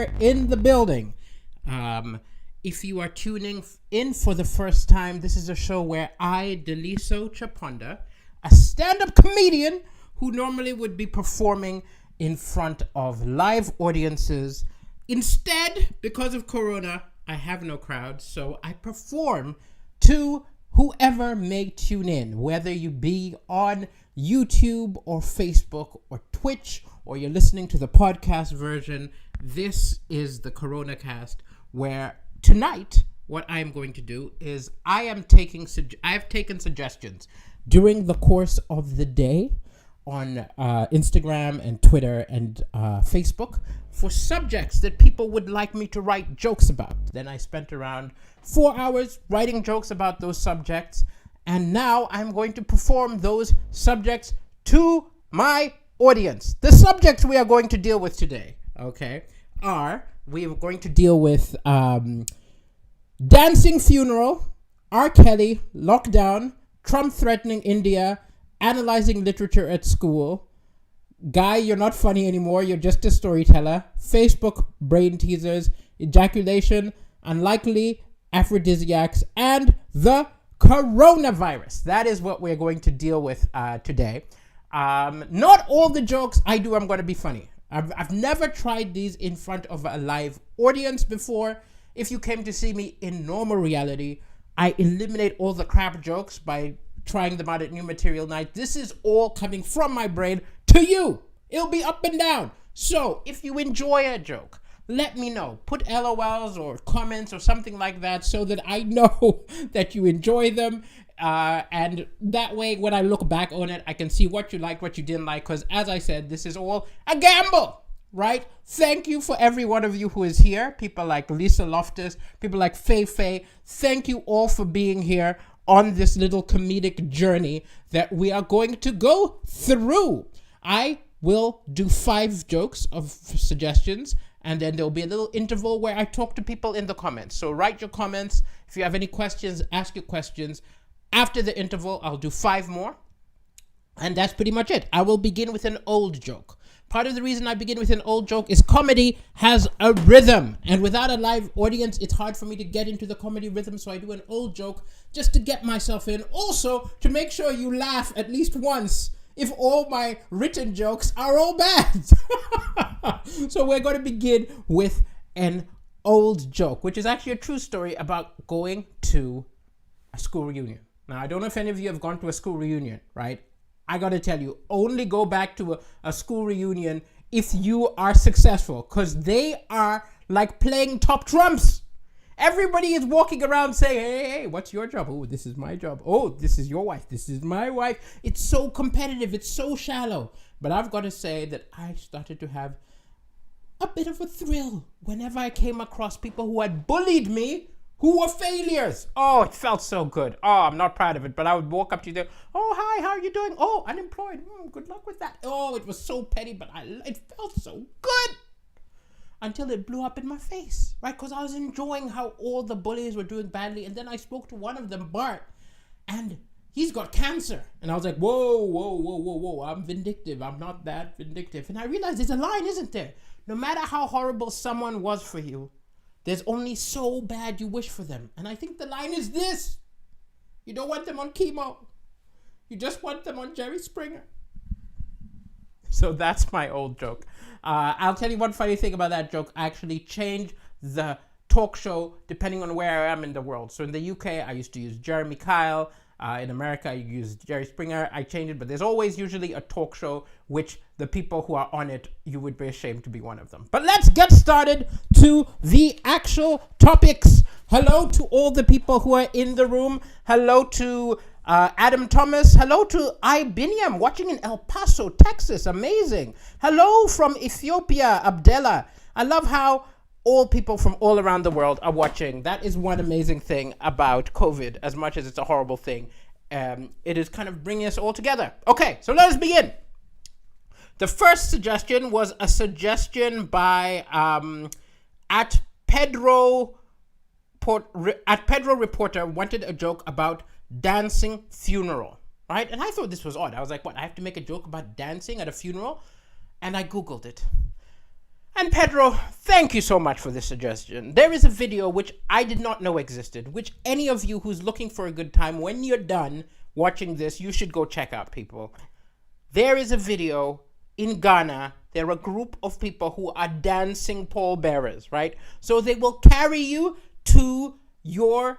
Reporter in the building. If you are tuning in for the first time, this is a show where I, Daliso Chaponda, a stand-up comedian who normally would be performing in front of live audiences. Instead, because of Corona, I have no crowd, so I perform to whoever may tune in, whether you be on YouTube or Facebook or Twitch, or you're listening to the podcast version. This is the Coronacast, where tonight what I am going to do is I have taken suggestions during the course of the day on Instagram and Twitter and Facebook for subjects that people would like me to write jokes about. Then I spent around 4 hours writing jokes about those subjects, and now I'm going to perform those subjects to my audience. The subjects we are going to deal with today, we are going to deal with dancing funeral, R. Kelly, lockdown, Trump threatening India, analyzing literature at school, Guy, you're not funny anymore, you're just a storyteller, Facebook brain teasers, ejaculation, unlikely aphrodisiacs, and the coronavirus. That is what we're going to deal with today. Not all the jokes I do I'm going to be funny. I've never tried these in front of a live audience before. If you came to see me in normal reality, I eliminate all the crap jokes by trying them out at New Material Night. This is all coming from my brain to you. It'll be up and down. So if you enjoy a joke, let me know. Put LOLs or comments or something like that so that I know that you enjoy them. And that way, when I look back on it, I can see what you liked, what you didn't like. Because as I said, this is all a gamble, right? Thank you for every one of you who is here. People like Lisa Loftus, people like Faye. Thank you all for being here on this little comedic journey that we are going to go through. I will do 5 jokes of suggestions, and then there'll be a little interval where I talk to people in the comments. So write your comments. If you have any questions, ask your questions. After the interval, I'll do 5 more. And that's pretty much it. I will begin with an old joke. Part of the reason I begin with an old joke is comedy has a rhythm. And without a live audience, it's hard for me to get into the comedy rhythm. So I do an old joke just to get myself in. Also, to make sure you laugh at least once if all my written jokes are all bad. So we're going to begin with an old joke, which is actually a true story about going to a school reunion. Now, I don't know if any of you have gone to a school reunion, right? I got to tell you, only go back to a school reunion if you are successful, because they are like playing top trumps. Everybody is walking around saying, hey, what's your job? Oh, this is my job. Oh, this is your wife. This is my wife. It's so competitive. It's so shallow. But I've got to say that I started to have a bit of a thrill whenever I came across people who had bullied me, who were failures. Oh, it felt so good. Oh, I'm not proud of it, but I would walk up to you there. Oh, hi, how are you doing? Oh, unemployed. Good luck with that. Oh, it was so petty, but it felt so good. Until it blew up in my face, right? Because I was enjoying how all the bullies were doing badly. And then I spoke to one of them, Bart, and he's got cancer. And I was like, whoa. I'm vindictive. I'm not that vindictive. And I realized there's a line, isn't there? No matter how horrible someone was for you, there's only so bad you wish for them. And I think the line is this. You don't want them on chemo. You just want them on Jerry Springer. So that's my old joke. I'll tell you one funny thing about that joke. I actually changed the talk show depending on where I am in the world. So in the UK, I used to use Jeremy Kyle. In America, I use Jerry Springer. I changed it, but there's always usually a talk show which the people who are on it, you would be ashamed to be one of them. But let's get started to the actual topics. Hello to all the people who are in the room. Hello to Adam Thomas. Hello to Ibiniam watching in El Paso, Texas. Amazing. Hello from Ethiopia, Abdella. I love how all people from all around the world are watching. That is one amazing thing about COVID, as much as it's a horrible thing. It is kind of bringing us all together. Okay, so let us begin. The first suggestion was a suggestion by at Pedro Reporter wanted a joke about dancing funeral, right? And I thought this was odd. I was like, what? I have to make a joke about dancing at a funeral? And I Googled it. And Pedro, thank you so much for this suggestion. There is a video which I did not know existed, which any of you who's looking for a good time, when you're done watching this, you should go check out, people. There is a video in Ghana. There are a group of people who are dancing pallbearers, right? So they will carry you to your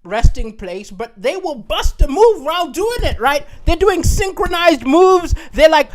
resting place, but they will bust a move while doing it, right? They're doing synchronized moves. They're like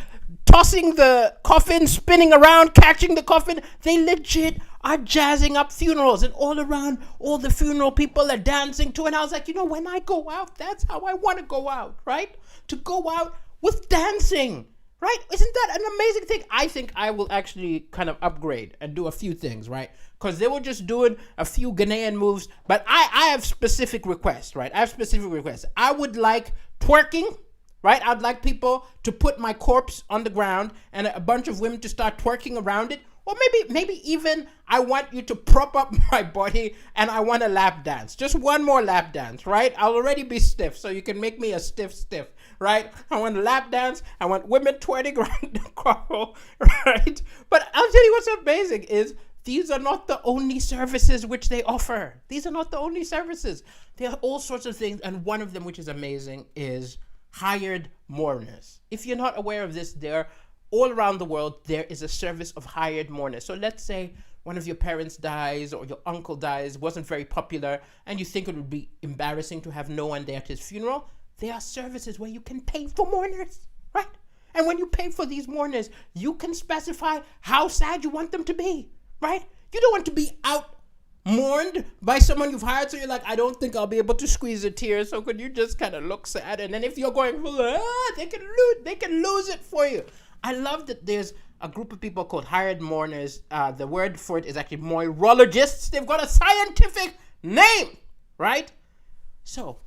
tossing the coffin, spinning around, catching the coffin. They legit are jazzing up funerals, and all around, all the funeral people are dancing too. And I was like, when I go out, that's how I want to go out, right? To go out with dancing, right? Isn't that an amazing thing? I think I will actually kind of upgrade and do a few things, right? Because they were just doing a few Ghanaian moves, but I have specific requests, right? I would like twerking, right? I'd like people to put my corpse on the ground and a bunch of women to start twerking around it. Or maybe even I want you to prop up my body and I want a lap dance. Just one more lap dance, right? I'll already be stiff, so you can make me a stiff, right? I want a lap dance. I want women twerking around the corral, right? But I'll tell you what's amazing is these are not the only services which they offer. These are not the only services. There are all sorts of things, and one of them which is amazing is hired mourners. If you're not aware of this, all around the world, there is a service of hired mourners. So let's say one of your parents dies or your uncle dies, wasn't very popular, and you think it would be embarrassing to have no one there at his funeral. There are services where you can pay for mourners, right? And when you pay for these mourners, you can specify how sad you want them to be, right? You don't want to be out mourned by someone you've hired, so you're like, I don't think I'll be able to squeeze a tear, so could you just kind of look sad? And then if you're going, they can lose it for you. I love that there's a group of people called hired mourners. The word for it is actually moirologists. They've got a scientific name, right? So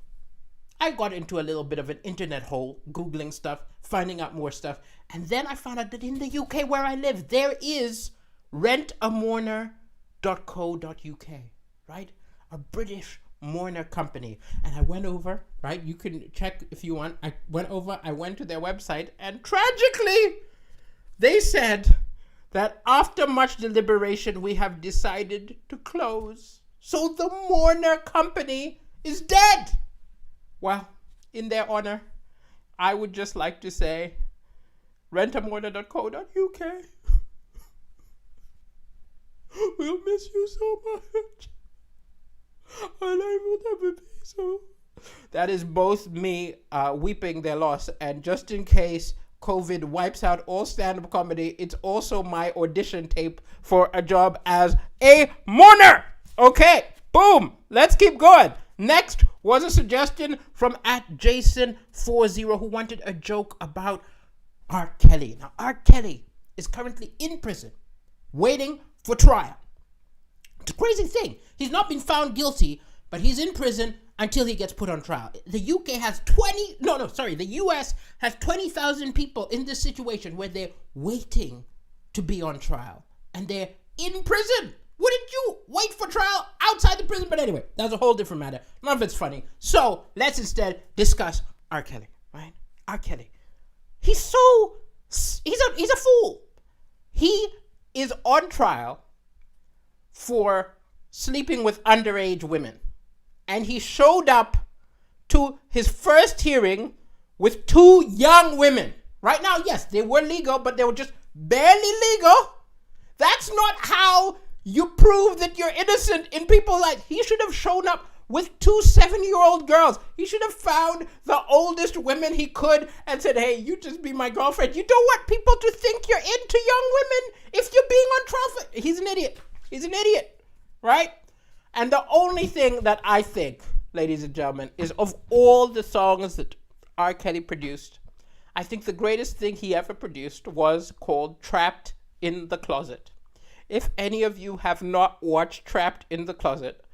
I got into a little bit of an internet hole, Googling stuff, finding out more stuff. And then I found out that in the UK where I live, there is rentamourner.co.uk, right? A British mourner company. And I went over, right? You can check if you want. I went to their website, and tragically, they said that after much deliberation, we have decided to close. So the mourner company is dead. Well, in their honor, I would just like to say, rentamourner.co.uk. We'll miss you so much. And I will never be so. That is both me weeping their loss, and just in case COVID wipes out all stand-up comedy, it's also my audition tape for a job as a mourner. Okay, boom. Let's keep going. Next was a suggestion from @Jason40, who wanted a joke about R. Kelly. Now, R. Kelly is currently in prison, waiting for trial. It's a crazy thing. He's not been found guilty, but he's in prison until he gets put on trial. The US has 20,000 people in this situation where they're waiting to be on trial, and they're in prison. Wouldn't you wait for trial outside the prison? But anyway, that's a whole different matter. None of it's funny. So let's instead discuss R. Kelly, right? R. Kelly. He's a fool. He is on trial for sleeping with underage women. And he showed up to his first hearing with 2 young women. Right now, yes, they were legal, but they were just barely legal. That's not how you prove that you're innocent in people's lives. He should have shown up with 2 7-year-old girls. He should have found the oldest women he could and said, hey, you just be my girlfriend. You don't want people to think you're into young women if you're being on trial for... He's an idiot, right? And the only thing that I think, ladies and gentlemen, is of all the songs that R. Kelly produced, I think the greatest thing he ever produced was called Trapped in the Closet. If any of you have not watched Trapped in the Closet,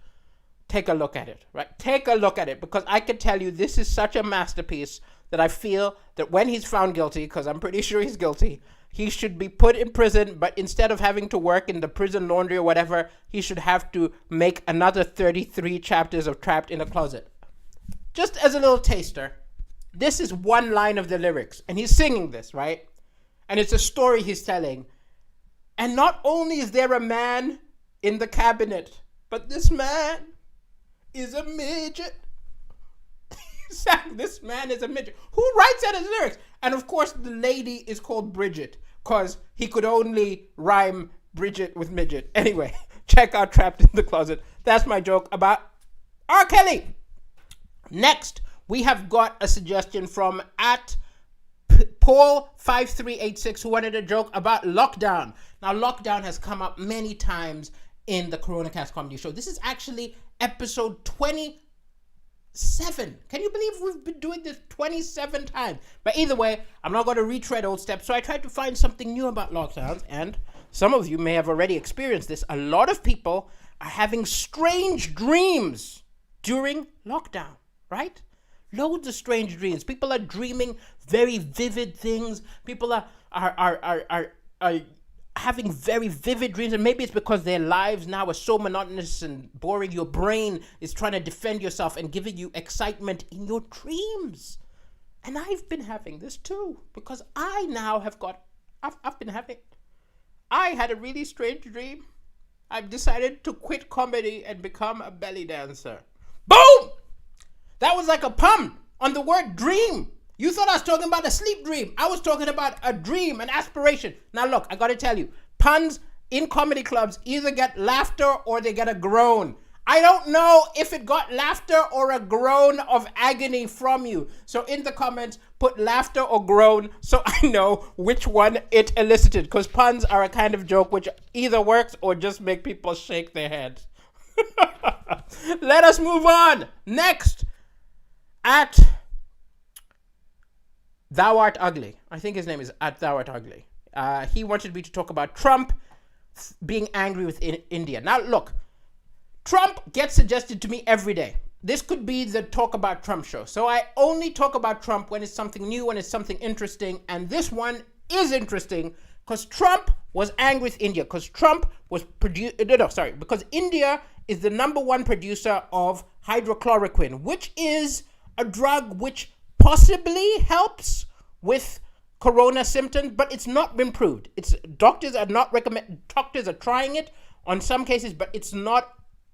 take a look at it, right? Take a look at it, because I can tell you this is such a masterpiece that I feel that when he's found guilty, because I'm pretty sure he's guilty, he should be put in prison, but instead of having to work in the prison laundry or whatever, he should have to make another 33 chapters of Trapped in a Closet. Just as a little taster, this is one line of the lyrics, and he's singing this, right? And it's a story he's telling. And not only is there a man in the cabinet, but this man is a midget. This man is a midget. Who writes out his lyrics? And of course, the lady is called Bridget, because he could only rhyme Bridget with midget. Anyway, check out Trapped in the Closet. That's my joke about R. Kelly. Next, we have got a suggestion from at Paul5386, who wanted a joke about lockdown. Now, lockdown has come up many times in the Coronacast comedy show. This is actually episode 27. Can you believe we've been doing this 27 times? But either way, I'm not going to retread old steps. So I tried to find something new about lockdowns, and some of you may have already experienced this. A lot of people are having strange dreams during lockdown, right? Loads of strange dreams. People are dreaming very vivid things. People are having very vivid dreams, and maybe it's because their lives now are so monotonous and boring. Your brain is trying to defend yourself and giving you excitement in your dreams. And I've been having this too, because I now have got, I had a really strange dream. I've decided to quit comedy and become a belly dancer. Boom! That was like a pun on the word dream. You thought I was talking about a sleep dream. I was talking about a dream, an aspiration. Now look, I gotta tell you, puns in comedy clubs either get laughter or they get a groan. I don't know if it got laughter or a groan of agony from you. So in the comments, put laughter or groan so I know which one it elicited. Because puns are a kind of joke which either works or just make people shake their heads. Let us move on. Next, at Thou Art Ugly. I think his name is at Thou Art Ugly. He wanted me to talk about Trump being angry with India. Now look, Trump gets suggested to me every day. This could be the Talk About Trump show. So I only talk about Trump when it's something new, when it's something interesting. And this one is interesting because Trump was angry with India. Because because India is the #1 producer of hydrochloroquine, which is a drug which possibly helps with corona symptoms, but it's not been proved. Doctors are trying it on some cases, but it's not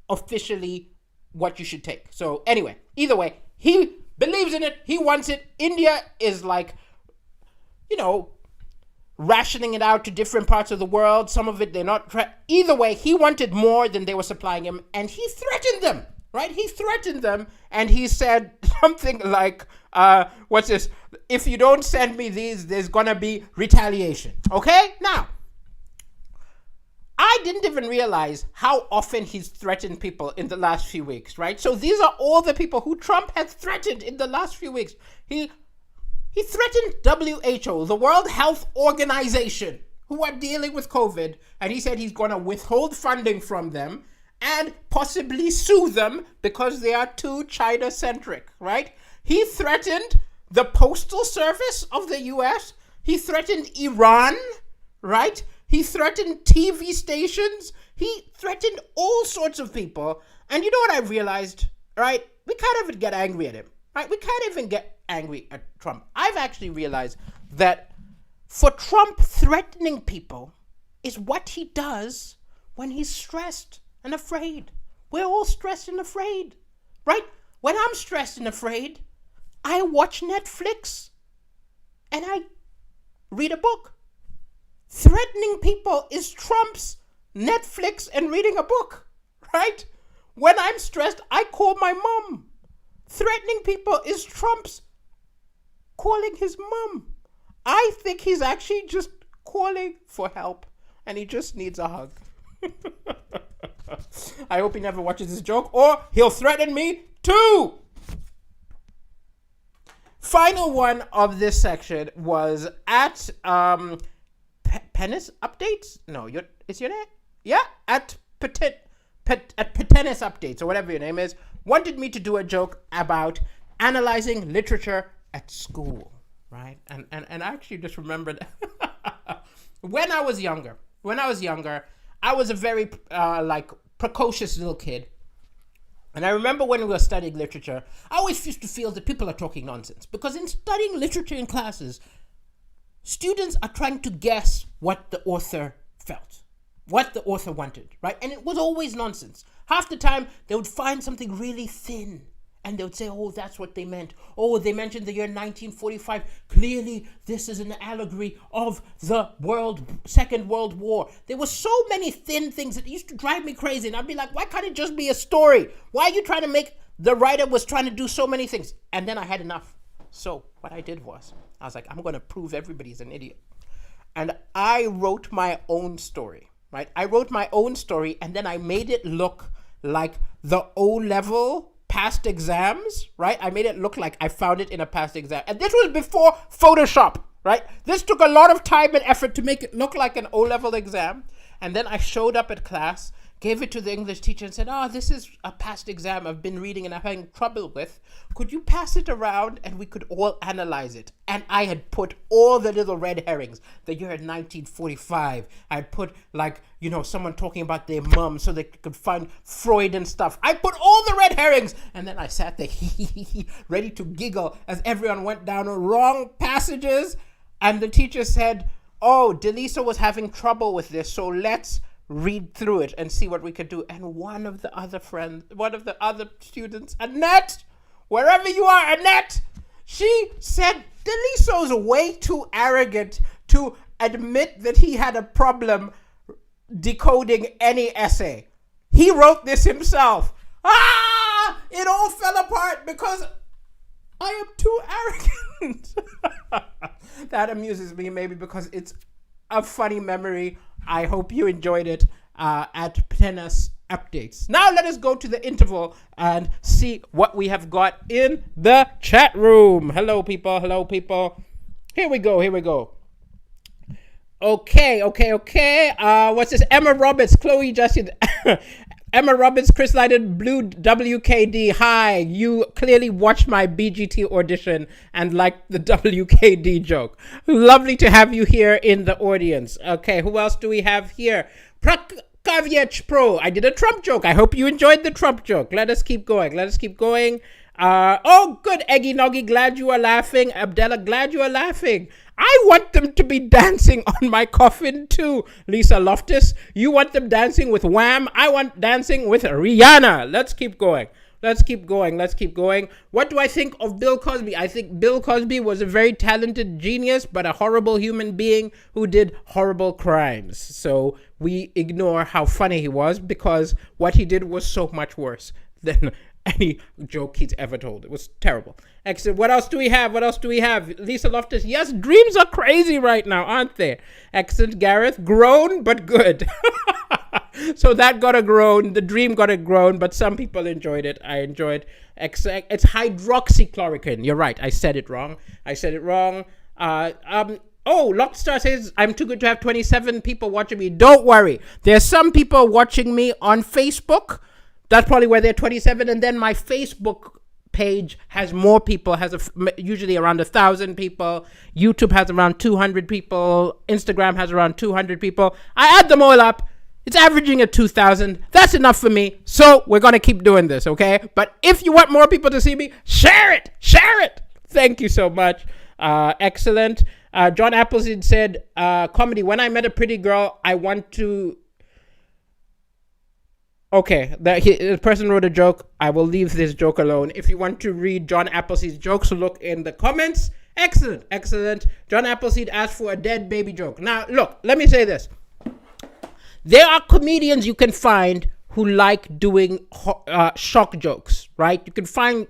officially what you should take. So anyway, either way, he believes in it. He wants it. India is like, rationing it out to different parts of the world. Some of it they're not. Either way, he wanted more than they were supplying him, and he threatened them. Right? He threatened them, and he said something like, what's this? If you don't send me these, there's gonna be retaliation. Okay? Now, I didn't even realize how often he's threatened people in the last few weeks, right? So these are all the people who Trump has threatened in the last few weeks. He threatened WHO, the World Health Organization, who are dealing with COVID, and he said he's gonna withhold funding from them and possibly sue them because they are too China-centric, right? He threatened the Postal Service of the US. He threatened Iran, right? He threatened TV stations. He threatened all sorts of people. And you know what I realized, right? We can't even get angry at him, right? We can't even get angry at Trump. I've actually realized that for Trump, threatening people is what he does when he's stressed and afraid. We're all stressed and afraid, right? When I'm stressed and afraid, I watch Netflix and I read a book. Threatening people is Trump's Netflix and reading a book, right? When I'm stressed, I call my mom. Threatening people is Trump's calling his mom. I think he's actually just calling for help and he just needs a hug. I hope he never watches this joke or he'll threaten me too. Final one of this section was at Penis Updates? No, it's your name? Yeah, at Penis Updates or whatever your name is, wanted me to do a joke about analyzing literature at school, right? And I actually just remembered when I was younger, I was a very precocious little kid. And I remember when we were studying literature, I always used to feel that people are talking nonsense. Because in studying literature in classes, students are trying to guess what the author felt, what the author wanted, right? And it was always nonsense. Half the time, they would find something really thin, and they would say, oh, that's what they meant. Oh, they mentioned the year 1945. Clearly, this is an allegory of the Second World War. There were so many thin things that used to drive me crazy. And I'd be like, why can't it just be a story? Why are you trying to make... The writer was trying to do so many things. And then I had enough. So what I did was, I was like, I'm going to prove everybody's an idiot. And I wrote my own story, right? I wrote my own story, and then I made it look like the O-level past exams, right? I made it look like I found it in a past exam. And this was before Photoshop, right? This took a lot of time and effort to make it look like an O-level exam. And then I showed up at class, gave it to the English teacher and said, oh, this is a past exam I've been reading and I'm having trouble with. Could you pass it around and we could all analyze it? And I had put all the little red herrings. The year 1945. I had put, like, you know, someone talking about their mum so they could find Freud and stuff. I put all the red herrings. And then I sat there ready to giggle as everyone went down wrong passages. And the teacher said, oh, Daliso was having trouble with this, so let's read through it and see what we could do. And one of the other students, Annette, wherever you are, Annette, she said Daliso's way too arrogant to admit that he had a problem decoding any essay. He wrote this himself. It all fell apart because I am too arrogant. That amuses me, maybe because it's a funny memory. I hope you enjoyed it at Tennis Updates. Now let us go to the interval and see what we have got in the chat room. Hello, people. Hello, people. Here we go. Okay. What's this? Emma Roberts, Chloe Justin. Emma Roberts, Chris Lighted, Blue WKD. Hi, you clearly watched my BGT audition and liked the WKD joke. Lovely to have you here in the audience. Okay, who else do we have here? Prakavyech Pro. I did a Trump joke. I hope you enjoyed the Trump joke. Let us keep going. Oh, good, Eggy Noggy. Glad you are laughing. Abdella, glad you are laughing. I want them to be dancing on my coffin too. Lisa Loftus, you want them dancing with Wham. I want dancing with Rihanna. Let's keep going. What do I think of Bill Cosby? I think Bill Cosby was a very talented genius, but a horrible human being who did horrible crimes. So we ignore how funny he was because what he did was so much worse than any joke he's ever told. It was terrible. Excellent. What else do we have? Lisa Loftus. Yes, dreams are crazy right now, aren't they? Excellent. Gareth. Grown, but good. So that got a groan. The dream got a groan, but some people enjoyed it. I enjoyed. It's hydroxychloroquine. You're right. I said it wrong. Lockstar says, I'm too good to have 27 people watching me. Don't worry. There's some people watching me on Facebook. That's probably where they're 27. And then my Facebook page has more people, usually around 1,000 people. YouTube has around 200 people. Instagram has around 200 people. I add them all up. It's averaging at 2,000. That's enough for me. So we're going to keep doing this, okay? But if you want more people to see me, share it. Thank you so much. Excellent. John Appleseed said, comedy, when I met a pretty girl, I want to... Okay, the person wrote a joke. I will leave this joke alone. If you want to read John Appleseed's jokes, look in the comments. Excellent. John Appleseed asked for a dead baby joke. Now, look, let me say this. There are comedians you can find who like doing shock jokes, right? You can find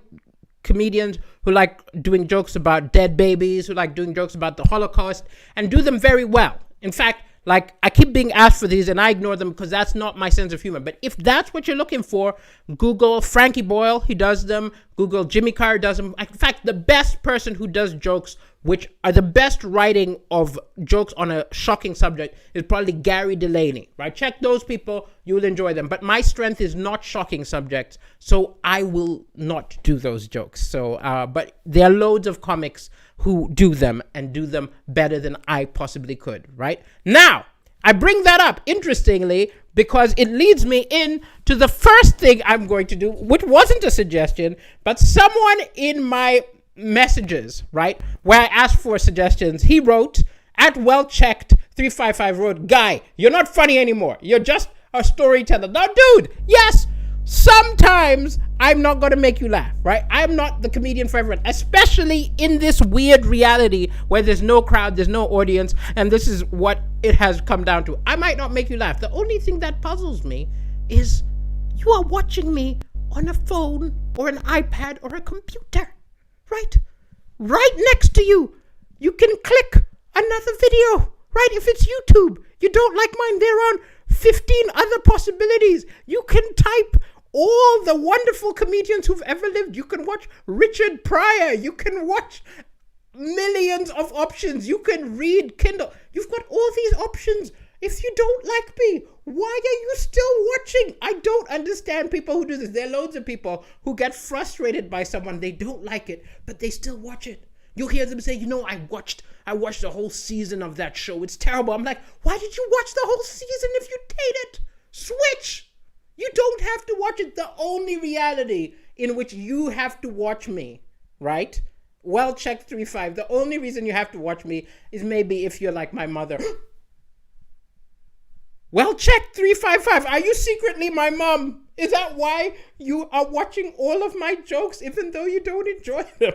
comedians who like doing jokes about dead babies, who like doing jokes about the Holocaust, and do them very well. In fact, like, I keep being asked for these and I ignore them because that's not my sense of humor. But if that's what you're looking for, Google Frankie Boyle, he does them. Google Jimmy Carr does them. In fact, the best person who does jokes, which are the best writing of jokes on a shocking subject, is probably Gary Delaney, right? Check those people. You'll enjoy them. But my strength is not shocking subjects, so I will not do those jokes. So, but there are loads of comics who do them and do them better than I possibly could, right? Now, I bring that up, interestingly, because it leads me in to the first thing I'm going to do, which wasn't a suggestion, but someone in my messages, right, where I asked for suggestions, he wrote, at well checked, 355 wrote, "Guy, you're not funny anymore. You're just a storyteller." Now, dude, yes, sometimes I'm not going to make you laugh, right? I'm not the comedian for everyone, especially in this weird reality where there's no crowd, there's no audience, and this is what it has come down to. I might not make you laugh. The only thing that puzzles me is you are watching me on a phone or an iPad or a computer, right? Right next to you. You can click another video, right? If it's YouTube, you don't like mine, there are 15 other possibilities. You can type all the wonderful comedians who've ever lived. You can watch Richard Pryor. You can watch millions of options. You can read Kindle. You've got all these options. If you don't like me, why are you still watching? I don't understand people who do this. There are loads of people who get frustrated by someone. They don't like it, but they still watch it. You'll hear them say, I watched the whole season of that show. It's terrible. I'm like, why did you watch the whole season if you hate it? Switch. You don't have to watch it. The only reality in which you have to watch me, right? Well, check 35. The only reason you have to watch me is maybe if you're like my mother. Well, check 355. Are you secretly my mom? Is that why you are watching all of my jokes even though you don't enjoy them?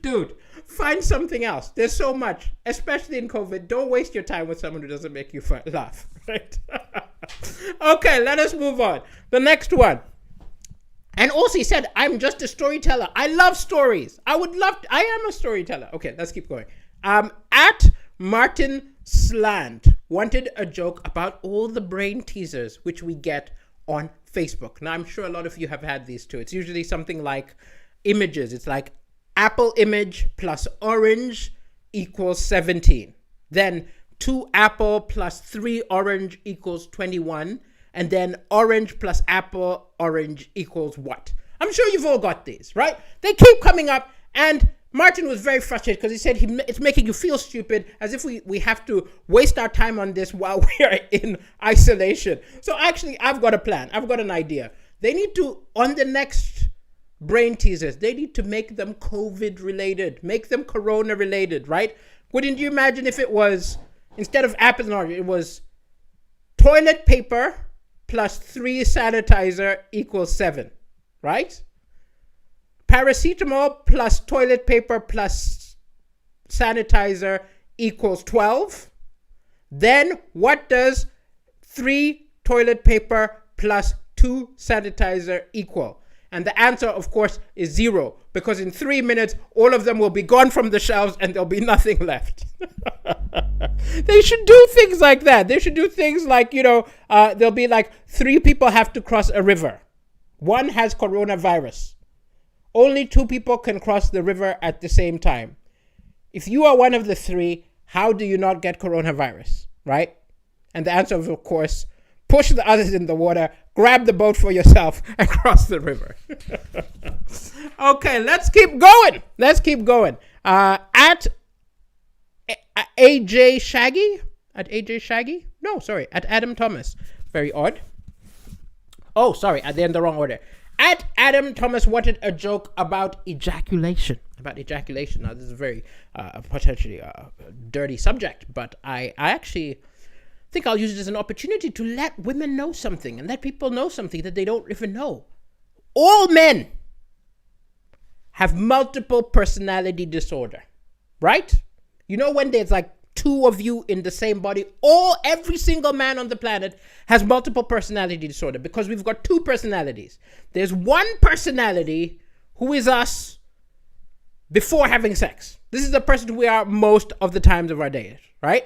Dude, find something else. There's so much, especially in COVID. Don't waste your time with someone who doesn't make you laugh, right? Okay, let us move on. The next one. And also he said, I'm just a storyteller. I love stories. I am a storyteller. Okay, let's keep going. At Martin Slant wanted a joke about all the brain teasers which we get on Facebook. Now, I'm sure a lot of you have had these too. It's usually something like images. It's like apple image plus orange equals 17. Then 2 apple plus 3 orange equals 21. And then orange plus apple orange equals what? I'm sure you've all got these, right? They keep coming up, and Martin was very frustrated because he said it's making you feel stupid, as if we have to waste our time on this while we are in isolation. So actually, I've got a plan. I've got an idea. They need to, on the next brain teasers, they need to make them COVID related, make them Corona related, right? Wouldn't you imagine if it was, instead of apple and orange, it was toilet paper plus 3 sanitizer equals 7, right? Paracetamol plus toilet paper plus sanitizer equals 12. Then what does 3 toilet paper plus 2 sanitizer equal? And the answer, of course, is 0, because in 3 minutes, all of them will be gone from the shelves and there'll be nothing left. They should do things like that. They should do things like, there'll be like 3 people have to cross a river. 1 has coronavirus. Only 2 people can cross the river at the same time. If you are one of the 3, how do you not get coronavirus, right? And the answer is, of course, push the others in the water, grab the boat for yourself, and cross the river. Okay, let's keep going. At AJ Shaggy? At Adam Thomas. Very odd. Oh, sorry, they're in the wrong order. At Adam Thomas wanted a joke about ejaculation. Now, this is a very potentially dirty subject, but I actually think I'll use it as an opportunity to let women know something and let people know something that they don't even know. All men have multiple personality disorder, right? You know, when there's like 2 of you in the same body, every single man on the planet has multiple personality disorder, because we've got 2 personalities. There's one personality who is us before having sex. This is the person we are most of the times of our days, right?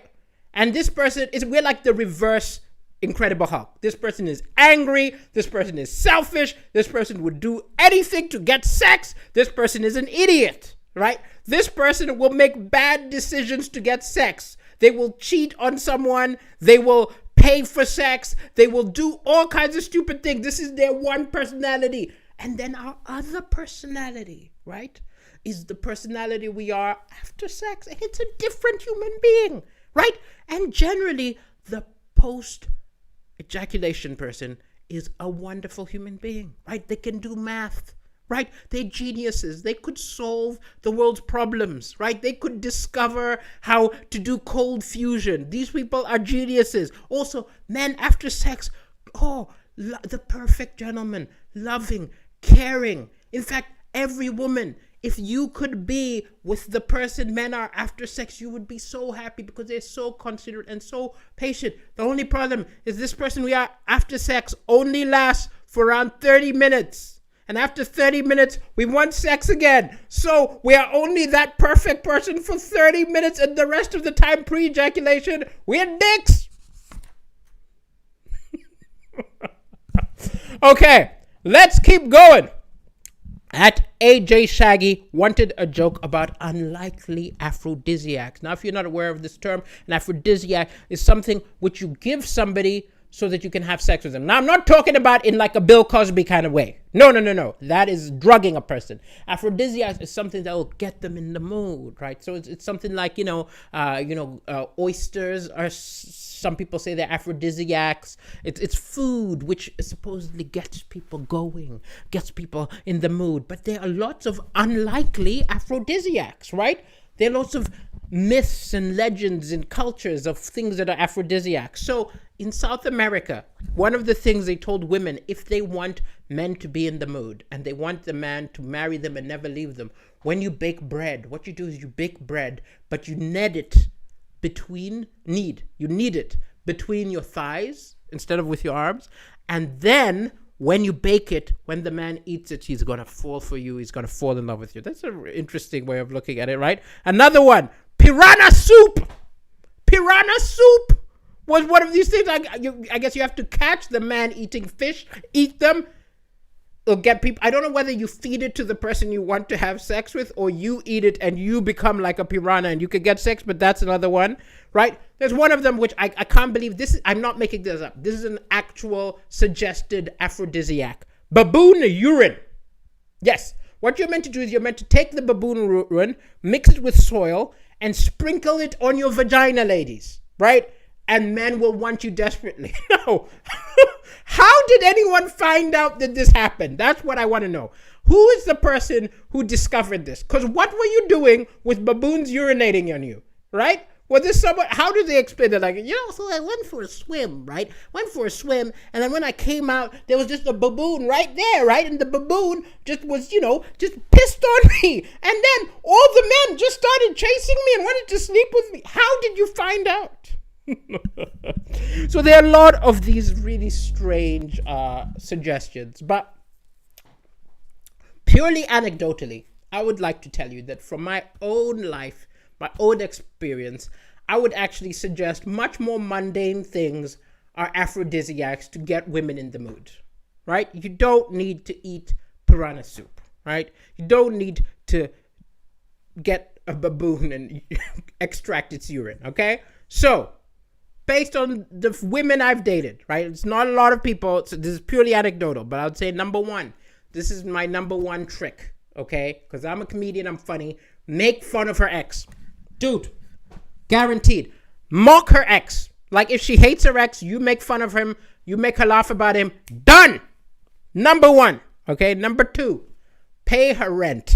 And this person we're like the reverse Incredible Hulk. This person is angry. This person is selfish. This person would do anything to get sex. This person is an idiot, right? This person will make bad decisions to get sex. They will cheat on someone. They will pay for sex. They will do all kinds of stupid things. This is their one personality. And then our other personality, right, is the personality we are after sex. And it's a different human being, right? And generally, the post-ejaculation person is a wonderful human being, right? They can do math, right? They're geniuses. They could solve the world's problems, right? They could discover how to do cold fusion. These people are geniuses. Also, men after sex, the perfect gentleman, loving, caring. In fact, every woman, if you could be with the person men are after sex, you would be so happy because they're so considerate and so patient. The only problem is this person we are after sex only lasts for around 30 minutes. And after 30 minutes, we want sex again. So we are only that perfect person for 30 minutes, and the rest of the time pre-ejaculation, we're dicks. Okay, let's keep going. At AJ Shaggy wanted a joke about unlikely aphrodisiacs. Now, if you're not aware of this term, an aphrodisiac is something which you give somebody so that you can have sex with them. Now, I'm not talking about in like a Bill Cosby kind of way. No. That is drugging a person. Aphrodisiacs is something that will get them in the mood, right? So it's something like, oysters are, some people say they're aphrodisiacs. It's food which supposedly gets people going, gets people in the mood. But there are lots of unlikely aphrodisiacs, right? There are lots of myths and legends and cultures of things that are aphrodisiacs. So in South America, one of the things they told women, if they want men to be in the mood and they want the man to marry them and never leave them, when you bake bread, what you do is you bake bread, but you knead it between your thighs instead of with your arms. And then when you bake it, when the man eats it, he's going to fall for you. He's going to fall in love with you. That's an interesting way of looking at it, right? Another one, piranha soup. Piranha soup was one of these things. I guess you have to catch the man eating fish, eat them. It'll get people. I don't know whether you feed it to the person you want to have sex with or you eat it and you become like a piranha and you could get sex, but that's another one, right? There's one of them which I can't believe this is, I'm not making this up. This is an actual suggested aphrodisiac. Baboon urine. Yes. What you're meant to do is you're meant to take the baboon urine, mix it with soil, and sprinkle it on your vagina, ladies, right? And men will want you desperately. No. How did anyone find out that this happened? That's what I want to know. Who is the person who discovered this? Because what were you doing with baboons urinating on you, right? Was this someone, how did they explain it? Like, so I went for a swim, right? And then when I came out, there was just a baboon right there, right? And the baboon just was, just pissed on me. And then all the men just started chasing me and wanted to sleep with me. How did you find out? So there are a lot of these really strange suggestions, but purely anecdotally, I would like to tell you that from my own life, my own experience, I would actually suggest much more mundane things are aphrodisiacs to get women in the mood, right? You don't need to eat piranha soup, right? You don't need to get a baboon and extract its urine, okay? So, based on the women I've dated, right? It's not a lot of people. So this is purely anecdotal, but I would say number one. This is my number one trick, okay? Because I'm a comedian, I'm funny. Make fun of her ex. Dude, guaranteed. Mock her ex. Like if she hates her ex, you make fun of him. You make her laugh about him. Done. Number one, okay? Number two, pay her rent.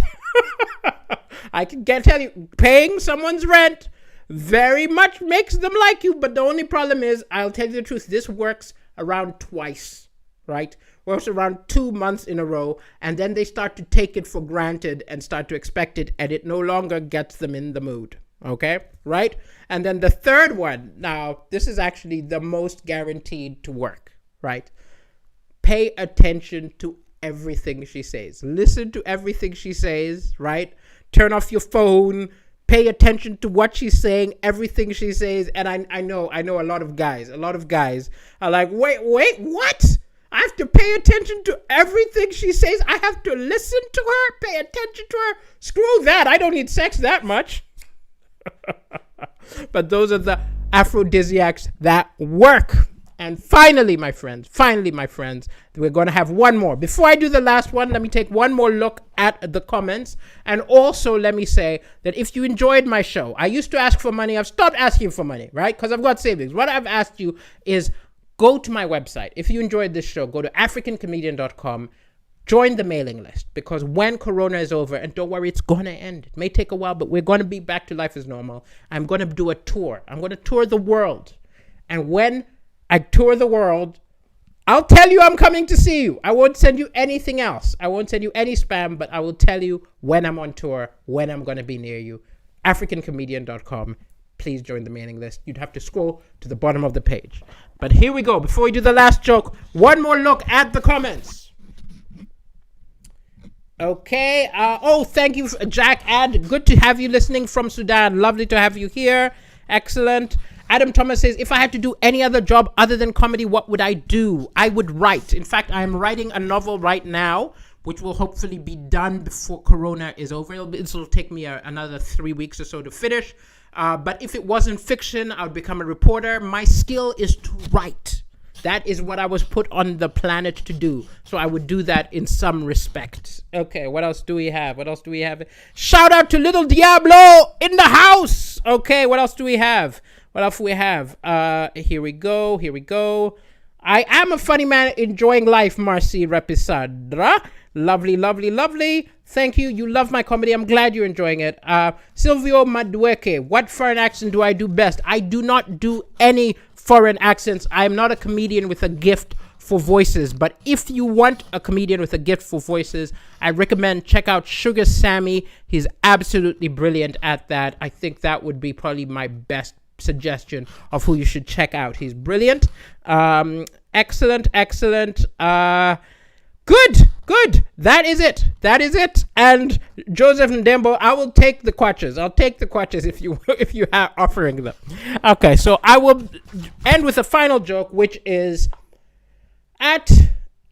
I can tell you, paying someone's rent very much makes them like you, but the only problem is, I'll tell you the truth, this works around twice, right? Works around 2 months in a row, and then they start to take it for granted and start to expect it, and it no longer gets them in the mood, okay? Right? And then the third one, now, this is actually the most guaranteed to work, right? Pay attention to everything she says. Listen to everything she says, right? Turn off your phone. Pay attention to what she's saying, everything she says. And I know a lot of guys are like, wait, what? I have to pay attention to everything she says. I have to listen to her, pay attention to her. Screw that. I don't need sex that much. But those are the aphrodisiacs that work. And finally, my friends, we're going to have one more. Before I do the last one, let me take one more look at the comments. And also, let me say that if you enjoyed my show, I used to ask for money. I've stopped asking for money, right? Because I've got savings. What I've asked you is go to my website. If you enjoyed this show, go to africancomedian.com. join the mailing list, because when Corona is over, and don't worry, it's going to end. It may take a while, but we're going to be back to life as normal. I'm going to do a tour. I'm going to tour the world. And when I tour the world, I'll tell you I'm coming to see you. I won't send you anything else. I won't send you any spam, but I will tell you when I'm on tour, when I'm going to be near you. AfricanComedian.com. Please join the mailing list. You'd have to scroll to the bottom of the page. But here we go. Before we do the last joke, one more look at the comments. Okay. Thank you, Jack Ad. Good to have you listening from Sudan. Lovely to have you here. Excellent. Adam Thomas says, if I had to do any other job other than comedy, what would I do? I would write. In fact, I am writing a novel right now, which will hopefully be done before Corona is over. It'll take me another 3 weeks or so to finish. But if it wasn't fiction, I would become a reporter. My skill is to write. That is what I was put on the planet to do. So I would do that in some respect. Okay, what else do we have? Shout out to Little Diablo in the house. Okay, what else do we have? Here we go. I am a funny man enjoying life, Marcy Rapisadra. Lovely. Thank you. You love my comedy. I'm glad you're enjoying it. Silvio Madueke, what foreign accent do I do best? I do not do any foreign accents. I am not a comedian with a gift for voices. But if you want a comedian with a gift for voices, I recommend check out Sugar Sammy. He's absolutely brilliant at that. I think that would be probably my best suggestion of who you should check out. He's brilliant. Excellent. Good. That is it. And Joseph Ndembo, I will take the quatches. I'll take the quatches if you are offering them. Okay, so I will end with a final joke, which is at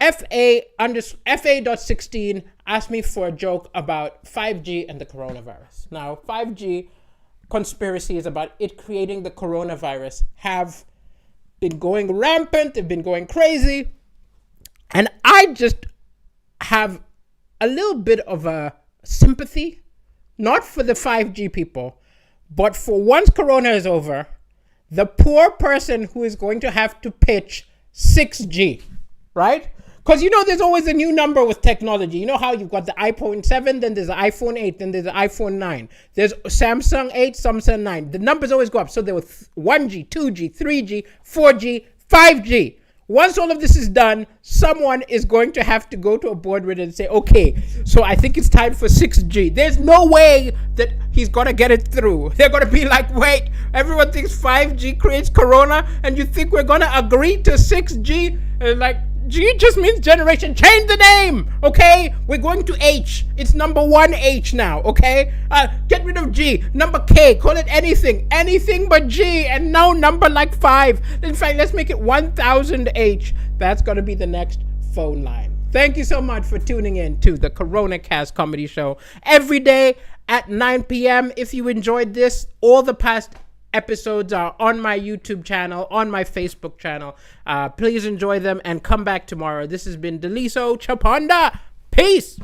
FA.16 asked me for a joke about 5G and the coronavirus. Now, 5G conspiracies about it creating the coronavirus have been going rampant. They've been going crazy. And I just have a little bit of a sympathy, not for the 5G people, but for once Corona is over, the poor person who is going to have to pitch 6G, right? Because there's always a new number with technology. You know how you've got the iPhone 7, then there's the iPhone 8, then there's the iPhone 9. There's Samsung 8, Samsung 9. The numbers always go up. So there was 1G, 2G, 3G, 4G, 5G. Once all of this is done, someone is going to have to go to a boardroom and say, okay, so I think it's time for 6G. There's no way that he's going to get it through. They're going to be like, wait, everyone thinks 5G creates corona, and you think we're going to agree to 6G? And like, G just means generation. Change the name, okay? We're going to H. It's number 1H now, okay? Get rid of G. Number K. Call it anything. Anything but G. And no number like 5. In fact, let's make it 1000H. That's going to be the next phone line. Thank you so much for tuning in to the Coronacast comedy show every day at 9 p.m. If you enjoyed this, all the past episodes are on my YouTube channel, on my Facebook channel. Please enjoy them and come back tomorrow. This has been Daliso Chaponda. Peace.